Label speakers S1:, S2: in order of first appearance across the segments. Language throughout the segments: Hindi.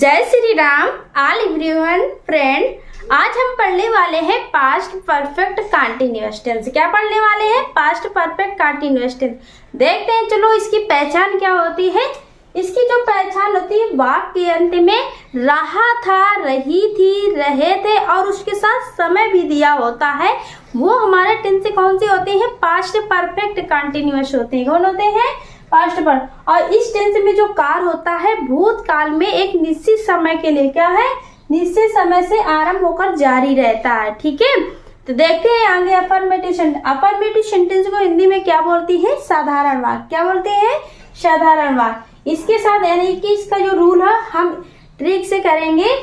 S1: जय Shri Ram all everyone friend. आज हम पढ़ने वाले हैं पास्ट परफेक्ट कंटीन्यूअस टेंस। क्या पढ़ने वाले हैं? Past perfect continuous tense. देखते हैं, चलो इसकी पहचान क्या होती है। इसकी जो पहचान होती है, वाक्य के अंत में रहा था, रही थी, रहे थे और उसके साथ समय भी दिया होता है, वो हमारे टेंस से कौन सी होती है? पास्ट परफेक्ट कंटीन्यूअस होते हैं। कौन होते हैं? पास्ट पर। और इस टेंस में जो कार होता है, भूतकाल में एक निश्चित समय के लिए क्या है? निश्चित समय से आरंभ होकर जारी रहता है। ठीक है, तो देखते हैं आगे अफर्मेटिव सेंटेंस को हिंदी में क्या बोलती है? साधारण वाक्य। क्या बोलते हैं? साधारण वाक्य। इसके साथ यानी कि इसका जो रूल है हम ट्रिक से करेंगे।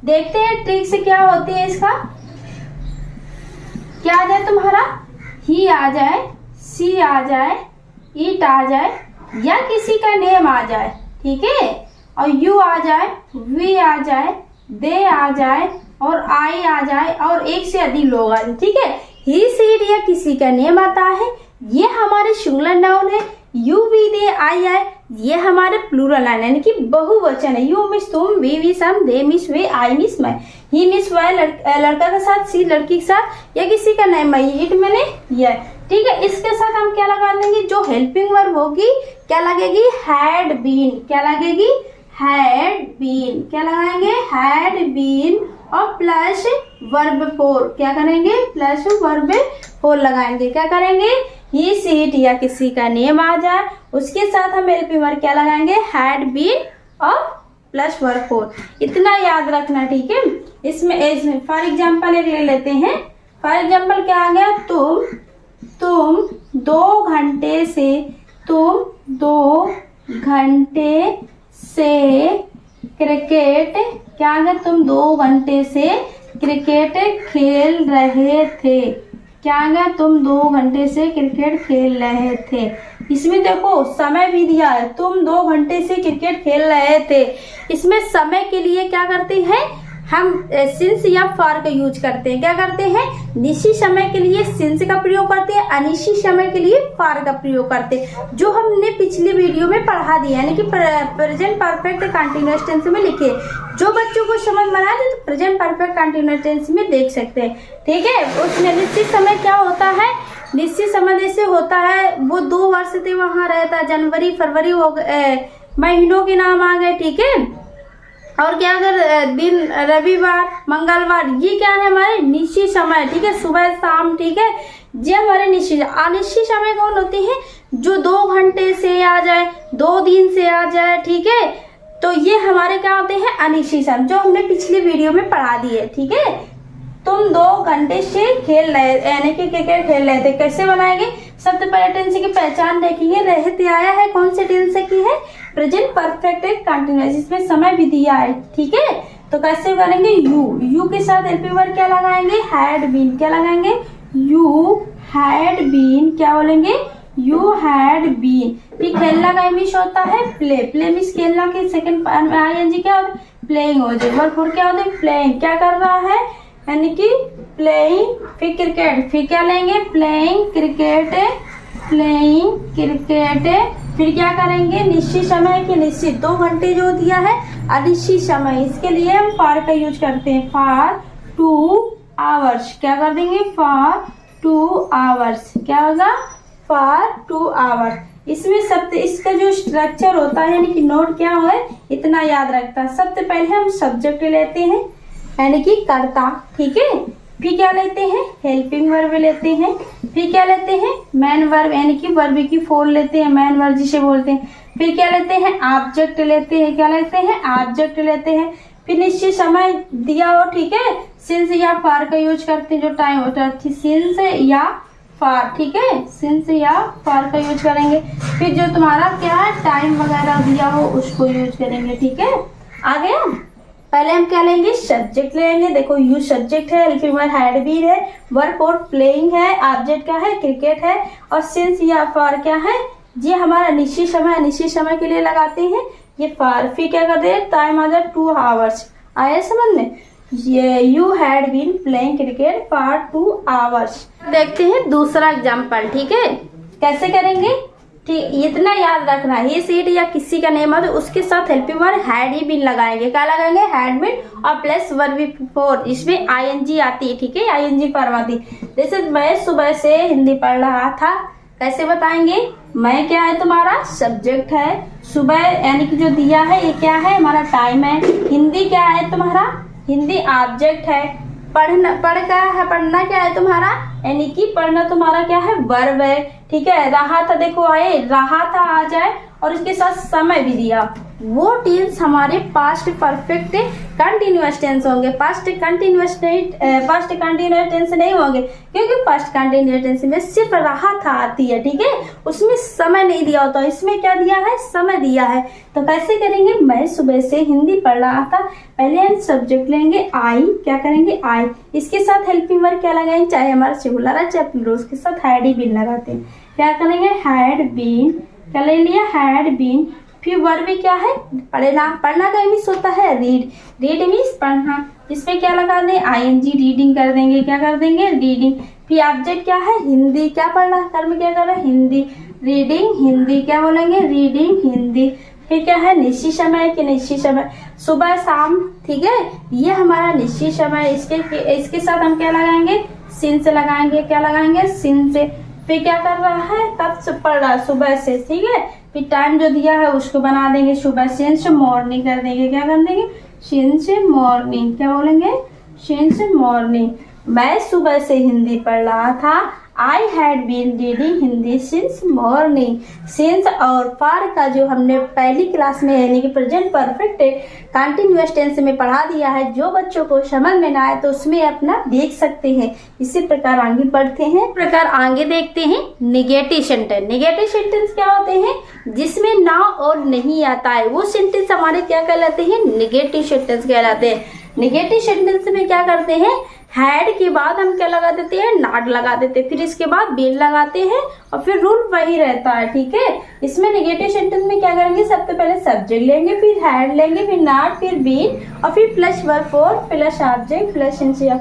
S1: देखते हैं ट्रिक से क्या होती है। इसका क्या आ जाए तुम्हारा? ही आ जाए, सी आ जाए, इट आ जाए या किसी का नेम आ जाए। ठीक है, और यू आ जाए, वी आ जाए, दे आ जाए और आई आ जाए और एक से अधिक लोग आ जाए। ठीक है, ही सी इट या किसी का नेम आता है, ये हमारे सिंगुलर नाउन है। यू वी दे आई आए, ये हमारे प्लूरल नाउन यानी कि बहुवचन है। यू मिस तुम, वी मिस हम, they miss way, I miss मैं, ही मिस वह लड़का के साथ, सी लड़की के साथ या किसी का नेम है, इट मैंने यह। ठीक है, इसके साथ हम क्या लगा देंगे? जो हेल्पिंग वर्ब होगी क्या लगेगी? Had been. क्या लगेगी? Had been. क्या लगाएंगे? हैड बीन और प्लस वर्ब फोर। क्या करेंगे? प्लस वर्ब फोर लगाएंगे। क्या करेंगे? ही सी इट या किसी का नेम आ जाए, उसके साथ हम हेल्पिंग वर्ब क्या लगाएंगे? हैड बीन और प्लस वर्ब फोर। इतना याद रखना। ठीक है, इसमें फॉर एग्जाम्पल ले लेते हैं। फॉर एग्जाम्पल क्या आ गया? तुम 2 घंटे से क्रिकेट क्या आ गया? तुम 2 घंटे से क्रिकेट खेल रहे थे। क्या आ गया? तुम 2 घंटे से क्रिकेट खेल रहे थे। इसमें देखो समय भी दिया है, तुम 2 घंटे से क्रिकेट खेल रहे थे। इसमें समय के लिए क्या करते हैं हम? सिंस या फॉर का यूज करते हैं। क्या करते हैं? निश्चित समय के लिए सिंस का प्रयोग करते हैं, अनिश्चित समय के लिए फॉर का प्रयोग करते हैं, जो हमने पिछली वीडियो में पढ़ा दिया यानी कि प्रेजेंट परफेक्ट कंटीन्यूअस टेंस में लिखे। जो बच्चों को समझ में आए तो प्रेजेंट परफेक्ट कंटीन्यूअस टेंस में देख सकते हैं। ठीक है, उसमें निश्चित समय क्या होता है? निश्चित समय जैसे होता है वो 2 वर्ष से वहां रहता है, जनवरी फरवरी हो गए, महीनों के नाम आ गए। ठीक है, और क्या अगर दिन रविवार मंगलवार, ये क्या है? हमारे निश्चित समय। ठीक है, सुबह शाम। ठीक है, ये हमारे निश्चित। अनिश्चित समय कौन होती है? जो 2 घंटे से आ जाए, 2 दिन से आ जाए। ठीक है, तो ये हमारे क्या होते हैं? अनिश्चित समय, जो हमने पिछली वीडियो में पढ़ा दी है। ठीक है, तुम 2 घंटे से खेल रहे यानी कि क्रिकेट खेल रहे थे। कैसे बनाएंगे? सबसे पहले टेंस की पहचान देखेंगे। रहते आया है, कौन से टेंस की है? प्रेजेंट परफेक्ट कंटीन्यूअस, इसमें समय भी दिया है। ठीक है, तो कैसे करेंगे? यू के साथ हेल्पिंग वर्ब क्या लगाएंगे? Had been. क्या लगाएंगे? You had been. क्या बोलेंगे? You had been. फिर खेलना का इंग्लिश होता है प्ले मीन्स खेलना के सेकंड आईएनजी क्या होता है? प्लेइंग हो जाए। वर्ब फोर क्या होता है? प्लेइंग। क्या कर रहा है? यानी कि प्लेइंग। फिर क्रिकेट, फिर क्या लेंगे? Playing cricket, playing cricket. फिर क्या करेंगे? निश्चित समय के निश्चित 2 घंटे जो दिया है अनिश्चित समय, इसके लिए हम फॉर का यूज करते हैं। For 2 hours. क्या कर देंगे? For 2 hours. क्या होगा? For 2 hours. इसमें सबसे इसका जो स्ट्रक्चर होता है यानी कि नोट क्या है, इतना याद रखता है। सबसे पहले हम सब्जेक्ट लेते हैं यानी कि कर्ता। ठीक है, फिर क्या लेते हैं? हेल्पिंग वर्ब लेते हैं। फिर क्या लेते हैं? मैन वर्ब यानी कि वर्ब की फॉर्म लेते हैं, मैन वर्ब जिसे बोलते हैं। फिर क्या लेते हैं? ऑब्जेक्ट लेते हैं। क्या लेते हैं? ऑब्जेक्ट लेते हैं। फिर निश्चित समय दिया हो। ठीक है, सिंस या फॉर का यूज करते हैं, जो टाइम होता है सिंस या फॉर। ठीक है, सिंस या फॉर का यूज करेंगे। फिर जो तुम्हारा क्या है टाइम वगैरह दिया हो उसको यूज करेंगे। ठीक है, आ गया। पहले हम क्या लेंगे? सब्जेक्ट लेंगे। देखो यू सब्जेक्ट है, हेल्पिंग वर्ब हैड बीन है, वर्ब फोर प्लेइंग है, ऑब्जेक्ट क्या है? क्रिकेट है, और सिंस या फॉर क्या है? ये हमारा निश्चित समय, अनिश्चित समय के लिए लगाते हैं ये फॉर। फिर क्या करते हैं? टाइम आ जाए 2 आवर्स। आया समझ में? ये you had been playing cricket for 2 hours. देखते हैं दूसरा एग्जाम्पल। ठीक है, कैसे करेंगे? ठीक, इतना याद रखना, ही सीट या किसी का नेम है तो उसके साथ हेल्पिंग वर्ब हैड ही बीन लगाएंगे। क्या लगाएंगे? हैड बीन और प्लस वर्ब बिफोर, इसमें आईएनजी आती है। ठीक है, आईएनजी फॉर्म आती है। जैसे मैं सुबह से हिंदी पढ़ रहा था, कैसे बताएंगे? मैं क्या है? तुम्हारा सब्जेक्ट है, सुबह यानी कि जो दिया है ये क्या है? हमारा टाइम है। हिंदी क्या है तुम्हारा? हिंदी ऑब्जेक्ट है। पढ़ना क्या है तुम्हारा? यानी कि पढ़ना तुम्हारा क्या है? वर्ब है। ठीक है, रहा था, देखो आए, रहा था आ जाए और उसके साथ समय भी दिया, वो टेंस हमारे पास्ट परफेक्ट कंटिन्यूअस टेंस होंगे। पास्ट कंटिन्यूअस टेंस नहीं होंगे, क्योंकि पास्ट कंटिन्यूअस टेंस में सिर्फ रहा था आती है। ठीक है, उसमें समय नहीं दिया होता, इसमें क्या दिया है? समय दिया है। तो कैसे करेंगे? मैं सुबह से हिंदी पढ़ रहा था, पहले हम सब्जेक्ट लेंगे आई, क्या करेंगे? आई, इसके साथ हेल्पिंग वर्ब क्या लगाएंगे? चाहे हमारा सिंगुलर है चाहे प्लूरल, उसके साथ हैड ही बीन लगाते हैं। क्या करेंगे? हैड बीन, क्या ले लिया? Had been. फिर वर्ब भी क्या है? पढ़ना। पढ़ना का मीन्स होता है रीड, रीड मीन्स पढ़ना। इसमें क्या लगा दें? आईएनजी, रीडिंग कर देंगे। क्या कर देंगे? रीडिंग। फिर ऑब्जेक्ट क्या है? हिंदी, क्या पढ़ना? कर्म क्या कर रहे हैं? हिंदी, रीडिंग हिंदी, क्या बोलेंगे? रीडिंग हिंदी। फिर क्या है? निश्चित समय कि निश्चित समय, सुबह शाम। ठीक है, ये हमारा निश्चित समय। इसके साथ हम क्या लगाएंगे? सिंस लगाएंगे। क्या लगाएंगे? सिंस। फिर क्या कर रहा है? कब से पढ़ रहा है? सुबह से। ठीक है, फिर टाइम जो दिया है उसको बना देंगे सुबह, सिंस मॉर्निंग कर देंगे। क्या कर देंगे? Since morning. क्या बोलेंगे? Since morning. मैं सुबह से हिंदी पढ़ रहा था, I had been reading Hindi since morning. Since और फॉर का जो हमने पहली क्लास में यानी कि प्रेजेंट परफेक्ट कंटिन्यूअस टेंस में पढ़ा दिया है, जो बच्चों को समझ में ना आए तो उसमें अपना देख सकते हैं। इसी प्रकार आगे बढ़ते हैं, प्रकार आगे देखते हैं। Negative sentence. निगेटिव सेंटेंस क्या होते हैं? जिसमें ना और नहीं आता है, वो सेंटेंस हमारे क्या कहलाते हैं? निगेटिव सेंटेंस कहलाते हैं। निगेटिव सेंटेंस में क्या करते हैं? हैड के बाद हम क्या लगा देते हैं? नॉट लगा देते हैं, फिर इसके बाद बीन लगाते हैं और फिर रूल वही रहता है। ठीक है, इसमें नेगेटिव सेंटेंस में क्या करेंगे? सबसे पहले सब्जेक्ट लेंगे, फिर हैड लेंगे, फिर नॉट, फिर बीन और फिर plus verb four plus object plus sincere,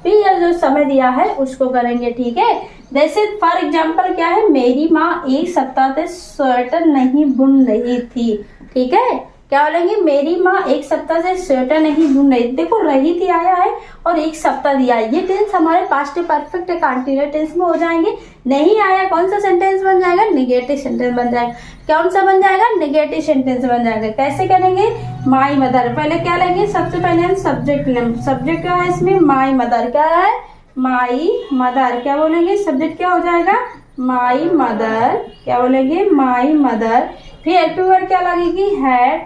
S1: फिर यह जो समय दिया है उसको करेंगे। ठीक है, जैसे फॉर एग्जाम्पल क्या है? मेरी माँ एक सप्ताह से स्वेटर नहीं बुन रही थी। ठीक है, क्या बोलेंगे? मेरी माँ एक सप्ताह से स्वेटर नहीं बुन रही। देखो रही थी आया है और एक सप्ताह दिया है, ये टेंस हमारे पास्ट परफेक्ट कंटीन्यूअस टेंस में हो जाएंगे। नहीं आया कौन सा सेंटेंस बन जाएगा? निगेटिव सेंटेंस बन जाएगा। कौन सा बन जाएगा? निगेटिव सेंटेंस बन जाएगा। कैसे करेंगे? My mother. पहले क्या लेंगे? सबसे पहले हम सब्जेक्ट लेंगे। सब्जेक्ट क्या है इसमें? My mother. क्या है? My mother. क्या बोलेंगे? सब्जेक्ट क्या हो जाएगा? My mother. क्या बोलेंगे? My mother. फिर हेल्पिंग वर्ब क्या लगेगी? Had,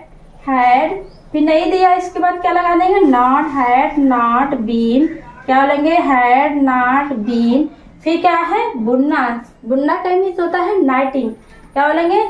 S1: had. फिर नहीं दिया, इसके बाद क्या लगा देंगे? Not, had not been. क्या बोलेंगे? Had not been. फिर क्या है? बुनना। बुनना का मीन्स होता है नाइटिंग। क्या बोलेंगे?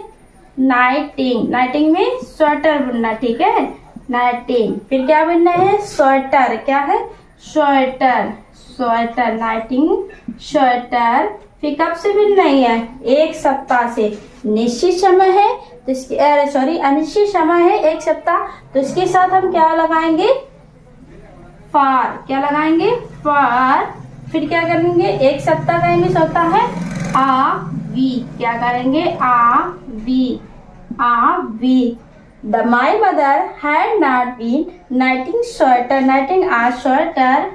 S1: नाइटिंग। नाइटिंग में स्वेटर बुनना। ठीक है, नाइटिंग। फिर क्या बुनना है? स्वेटर। क्या है? Sweater, sweater, नाइटिंग sweater. फिर कब से भी नहीं है? एक सप्ताह से। निश्चित समय है तो इसकी अनिश्चित समय है एक सप्ताह, तो इसके साथ हम क्या लगाएंगे? फॉर। क्या लगाएंगे? फॉर। फिर क्या करेंगे? एक सप्ताह का मीन्स होता है आ वीक। क्या करेंगे? A week, a week. The my mother had not been knitting sweater, knitting a sweater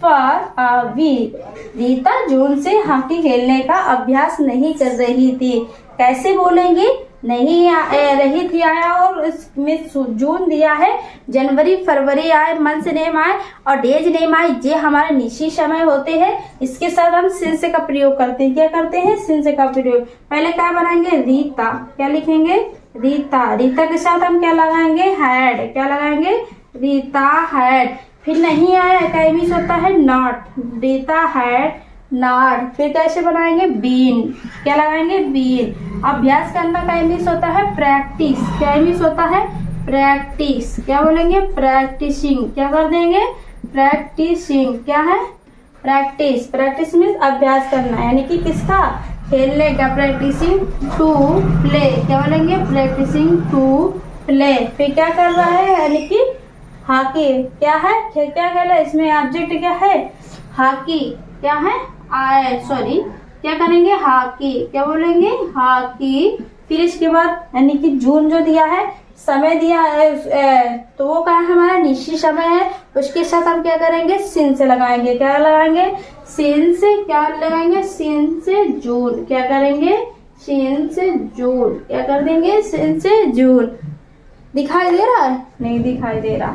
S1: for a week. Rita जून से हॉकी खेलने का अभ्यास नहीं कर रही थी। कैसे बोलेंगे? नहीं रही थी आया और इसमें जून दिया है, जनवरी फरवरी आए, मंथ नेम आए और डेज नेम आए, ये हमारे निश्चित समय होते हैं। इसके साथ हम सिंस का प्रयोग करते हैं। क्या करते हैं? सिंस का प्रयोग। पहले क्या बनाएंगे? रीता। क्या लिखेंगे? रीता। रीता के साथ हम क्या लगाएंगे? हैड। क्या लगाएंगे? रीता हैड। फिर नहीं आया का मीन्स होता है नॉट। Rita had not. फिर कैसे बनाएंगे? बीन। क्या लगाएंगे? बीन। अभ्यास करना का मीन्स होता है प्रैक्टिस। क्या मीन्स होता है? प्रैक्टिस। क्या बोलेंगे? प्रैक्टिसिंग। क्या कर देंगे? प्रैक्टिसिंग। क्या है? प्रैक्टिस। प्रैक्टिस मीन्स अभ्यास करना, यानी कि किसका? खेलने का। Practising to play. क्या बोलेंगे? Practising to play. फिर क्या कर रहा है? यानी कि हॉकी। क्या है? क्या खेला? इसमें ऑब्जेक्ट क्या है? हॉकी। क्या है? क्या करेंगे, हॉकी। क्या बोलेंगे, हॉकी। फिर इसके बाद यानी कि जून जो दिया है, समय दिया है, तो वो क्या है हमारा निश्चित समय है। उसके साथ हम क्या करेंगे, सिन से लगाएंगे। क्या लगाएंगे, सिन से। क्या लगाएंगे, सिन से जून। क्या करेंगे, सिन से जून। क्या कर देंगे, सिन से जून। दिखाई दे रहा है, नहीं दिखाई दे रहा।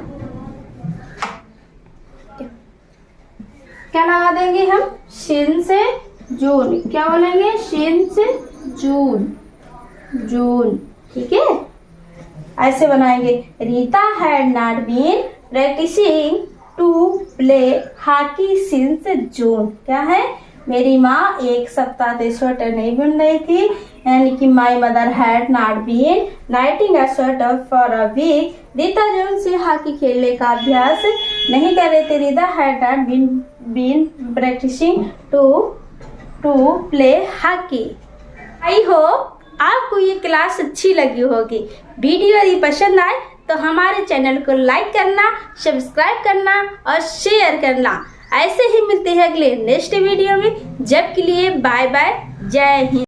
S1: क्या लगा देंगे हम, सिन से जून। क्या बोलेंगे, सिन से जून, जून। ठीक है, ऐसे बनाएंगे। Rita had not been practising to play hockey since June. क्या है, मेरी माँ एक सप्ताह से स्वेटर नहीं बुन रही थी, यानी कि my mother had not been knitting a sweater for a week. Rita जून से हॉकी खेलने का अभ्यास नहीं कर रहे थे। Rita had not been practising to play hockey. I hope आपको ये क्लास अच्छी लगी होगी। वीडियो यदि पसंद आए तो हमारे चैनल को लाइक करना, सब्सक्राइब करना और शेयर करना। ऐसे ही मिलते हैं अगले नेक्स्ट वीडियो में। जब के लिए बाय बाय, जय हिंद।